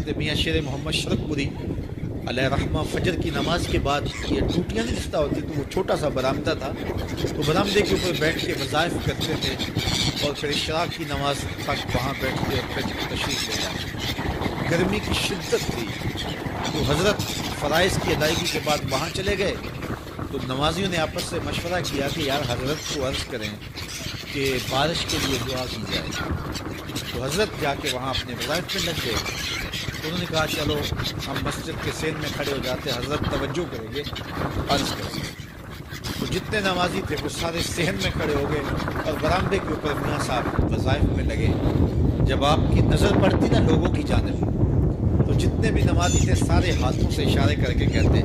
حضرت میاں شیر محمد شرقپوری علیہ رحمہ فجر کی نماز کے بعد یہ ٹوٹیاں نہیں رشتہ ہوتی تو وہ چھوٹا سا برآمدہ تھا، تو برآمدے کے اوپر بیٹھ کے وظائف کرتے تھے اور پھر اشراق کی نماز تک وہاں بیٹھ کے پھر تشریف لے جاتے۔ گرمی کی شدت تھی تو حضرت فرائض کی ادائیگی کے بعد وہاں چلے گئے، تو نمازیوں نے آپس سے مشورہ کیا کہ یار حضرت کو عرض کریں کہ بارش کے لیے دعا کی جائے۔ تو حضرت جا کے وہاں اپنے وظائف میں لگ گئے۔ انہوں نے کہا چلو ہم مسجد کے سین میں کھڑے ہو جاتے، حضرت توجہ کریں گے، عرض کریں گے۔ تو جتنے نمازی تھے وہ سارے صحن میں کھڑے ہو گئے اور برآمدے کے اوپر میاں صاحب وظائف میں لگے۔ جب آپ کی نظر پڑتی نا لوگوں کی جانب، تو جتنے بھی نمازی تھے سارے ہاتھوں سے اشارے کر کے کہتے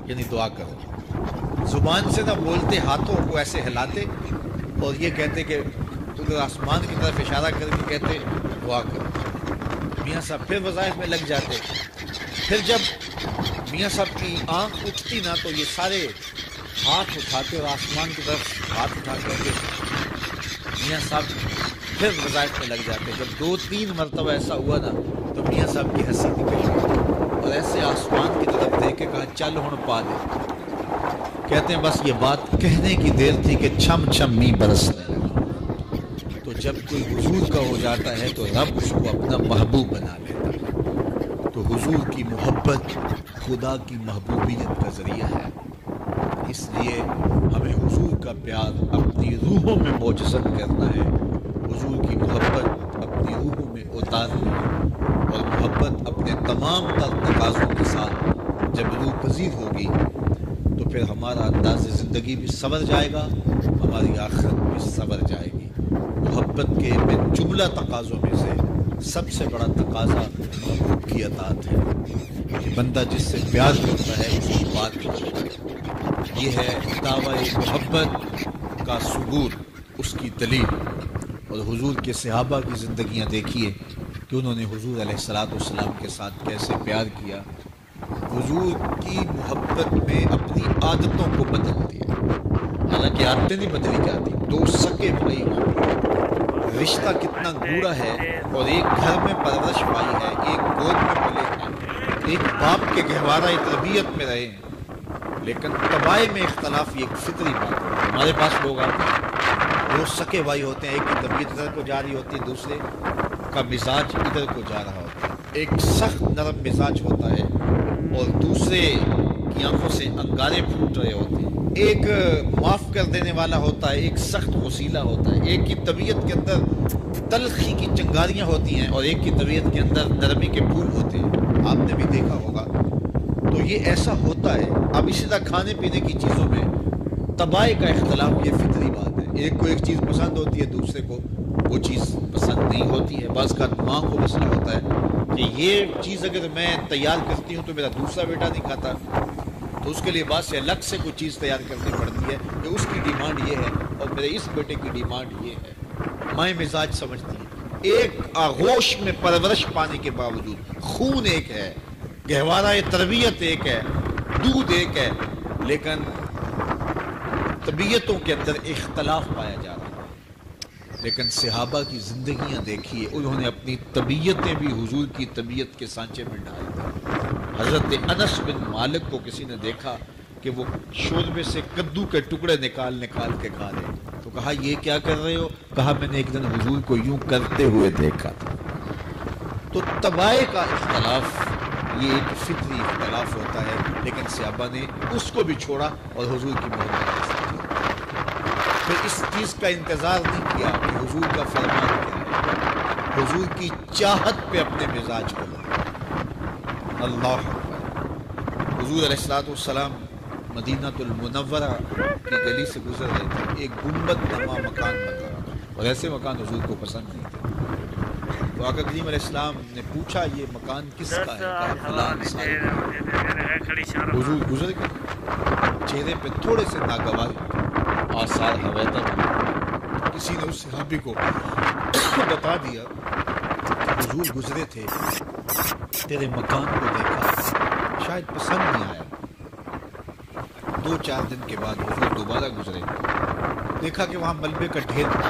یعنی دعا کرو، زبان سے نہ بولتے، ہاتھوں کو ایسے ہلاتے اور یہ کہتے کہ ادھر آسمان کی طرف اشارہ کر کے کہتے دعا کرو۔ میاں صاحب پھر وظائف میں لگ جاتے۔ پھر جب میاں صاحب کی آنکھ اٹھتی نا تو یہ سارے ہاتھ اٹھاتے اور آسمان کی طرف ہاتھ اٹھا کر کے میاں صاحب پھر وظائف میں لگ جاتے۔ جب 2-3 مرتبہ ایسا ہوا نا تو میاں صاحب کی ہنسی نکل گئی اور ایسے آسمان کی طرف دیکھ کے کہا چل ہن پا دے۔ کہتے ہیں بس یہ بات کہنے کی دیر تھی کہ چھم چھم می برسنے لگا۔ تو جب کوئی حضور کا ہو جاتا ہے تو رب اس کو اپنا محبوب بنا لیتا ہے۔ تو حضور کی محبت خدا کی محبوبیت کا ذریعہ ہے، اس لیے ہمیں حضور کا پیار اپنی روحوں میں مجسم کرنا ہے، حضور کی محبت اپنی روحوں میں اتارنا ہے، اور محبت اپنے تمام تر تقاضوں کے ساتھ جب روح پذیر ہوگی تو پھر ہمارا انداز زندگی بھی سنور جائے گا، ہماری آخرت بھی سنور جائے گی۔ محبت کے من جملہ تقاضوں میں سے سب سے بڑا تقاضا محبوب کی اطاعت ہے کہ بندہ جس سے پیار کرتا ہے اس کی بات مانتا ہے۔ یہ ہے دعویٰ محبت کا ثبوت، اس کی دلیل۔ اور حضور کے صحابہ کی زندگیاں دیکھیے کہ انہوں نے حضور علیہ السلام کے ساتھ کیسے پیار کیا، حضور کی محبت میں اپنی عادتوں کو بدل دیا۔ حالانکہ عادتیں نہیں بدلی جاتی، دو سکے بھائی ہوں، رشتہ کتنا گوڑا ہے، اور ایک گھر میں پرورش پائی ہے، ایک گود میں پلے ہیں، ایک باپ کے گہوارہ تربیت میں رہے ہیں، لیکن طبائع میں اختلاف یہ ایک فطری بات ہے۔ ہمارے پاس لوگ آتے ہیں، دو سکے بھائی ہوتے ہیں، ایک کی طبیعت ادھر کو جا رہی ہوتی ہے، دوسرے کا مزاج ادھر کو جا رہا ہوتا ہے، ایک سخت نرم مزاج ہوتا ہے اور دوسرے کی آنکھوں سے انگارے پھوٹ رہے ہوتے ہیں، ایک معاف کر دینے والا ہوتا ہے، ایک سخت غصیلا ہوتا ہے، ایک کی طبیعت کے اندر تلخی کی چنگاریاں ہوتی ہیں اور ایک کی طبیعت کے اندر نرمی کے پھول ہوتے ہیں، آپ نے بھی دیکھا ہوگا۔ تو یہ ایسا ہوتا ہے۔ اب اسی طرح کھانے پینے کی چیزوں میں طبائع کا اختلاف یہ فطری بات ہے، ایک کو ایک چیز پسند ہوتی ہے، دوسرے کو وہ چیز پسند نہیں ہوتی ہے۔ بعض کا ماں کو مسئلہ ہوتا ہے کہ یہ چیز اگر میں تیار کرتی ہوں تو میرا دوسرا بیٹا نہیں کھاتا، تو اس کے لیے بعد سے الگ سے کوئی چیز تیار کرنی پڑتی ہے کہ اس کی ڈیمانڈ یہ ہے اور میرے اس بیٹے کی ڈیمانڈ یہ ہے۔ مائیں مزاج سمجھتی ہیں، ایک آغوش میں پرورش پانے کے باوجود خون ایک ہے، گہوارہ تربیت ایک ہے، دودھ ایک ہے، لیکن طبیعتوں کے اندر اختلاف پایا جا رہا ہے۔ لیکن صحابہ کی زندگیاں دیکھیے، انہوں نے اپنی طبیعتیں بھی حضور کی طبیعت کے سانچے میں ڈال دی۔ حضرت انس بن مالک کو کسی نے دیکھا کہ وہ شوربے سے کدو کے ٹکڑے نکال کے کھا رہے، تو کہا یہ کیا کر رہے ہو؟ کہا میں نے ایک دن حضور کو یوں کرتے ہوئے دیکھا تھا۔ تو طبائع کا اختلاف یہ ایک فطری اختلاف ہوتا ہے، لیکن صحابہ نے اس کو بھی چھوڑا اور حضور کی محبت کی۔ پھر اس چیز کا انتظار نہیں کیا کہ حضور کا فرمان کیا ہے، حضور کی چاہت پہ اپنے مزاج کو لگا۔ اللہ اکبر۔ حضور علیہ السلام مدینہ المنورہ کی گلی سے گزر رہے تھے، ایک گنبد نما مکان بن رہا تھا، اور ایسے مکان حضور کو پسند نہیں تھے۔ تو آقا کریم علیہ السلام نے پوچھا یہ مکان کس کا ہے؟ کہا فلان صاحب۔ حضور گزر گئے، چہرے پہ تھوڑے سے ناگواری آثار حویدہ ہوئے۔ کسی نے اس صحابی کو بتا دیا حضور گزرے تھے، تیرے مکان کو دیکھا، شاید پسند نہیں آیا۔ 2-4 دن کے بعد حضور دوبارہ گزرے، دیکھا کہ وہاں ملبے کا ڈھیر پڑا۔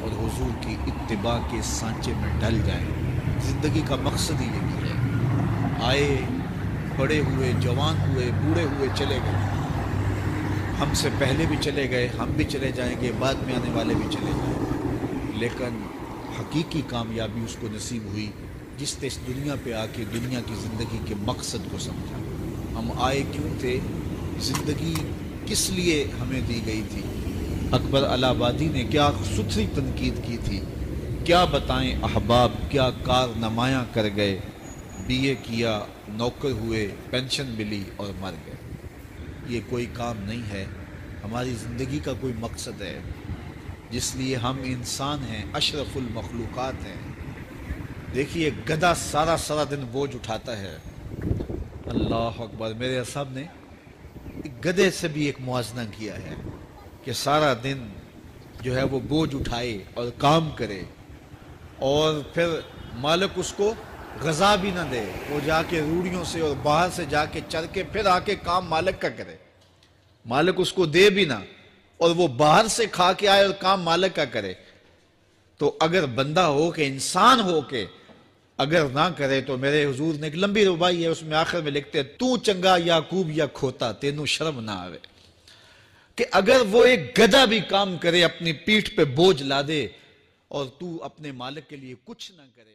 اور حضور کی اتباع کے سانچے میں ڈل جائیں۔ زندگی کا مقصد ہی یہی ہے۔ آئے، بڑے ہوئے، جوان ہوئے، بوڑھے ہوئے، چلے گئے۔ ہم سے پہلے بھی چلے گئے، ہم بھی چلے جائیں گے، بعد میں آنے والے بھی چلے جائیں، لیکن حقیقی کامیابی اس کو نصیب ہوئی جس نے اس دنیا پہ آ کے دنیا کی زندگی کے مقصد کو سمجھا۔ ہم آئے کیوں تھے، زندگی کس لیے ہمیں دی گئی تھی۔ اکبر الہ آبادی نے کیا ستھری تنقید کی تھی، کیا بتائیں احباب، کیا کارنمایاں کر گئے، بی اے کیا، نوکر ہوئے، پینشن ملی اور مر گئے۔ یہ کوئی کام نہیں ہے، ہماری زندگی کا کوئی مقصد ہے جس لیے ہم انسان ہیں، اشرف المخلوقات ہیں۔ دیکھیے گدھا سارا دن بوجھ اٹھاتا ہے، اللہ اکبر۔ میرے صاحب نے ایک گدھے سے بھی ایک موازنہ کیا ہے کہ سارا دن جو ہے وہ بوجھ اٹھائے اور کام کرے، اور پھر مالک اس کو غذا بھی نہ دے، وہ جا کے روڑیوں سے اور باہر سے جا کے چر کے پھر آ کے کام مالک کا کرے، مالک اس کو دے بھی نہ، اور وہ باہر سے کھا کے آئے اور کام مالک کا کرے۔ تو اگر بندہ ہو کے، انسان ہو کے اگر نہ کرے تو میرے حضور نے ایک لمبی ربائی ہے، اس میں آخر میں لکھتے ہیں، تو چنگا یعقوب یا کھوتا، تینوں شرم نہ آوے، کہ اگر وہ ایک گدھا بھی کام کرے، اپنی پیٹھ پہ بوجھ لا دے، اور تو اپنے مالک کے لیے کچھ نہ کرے۔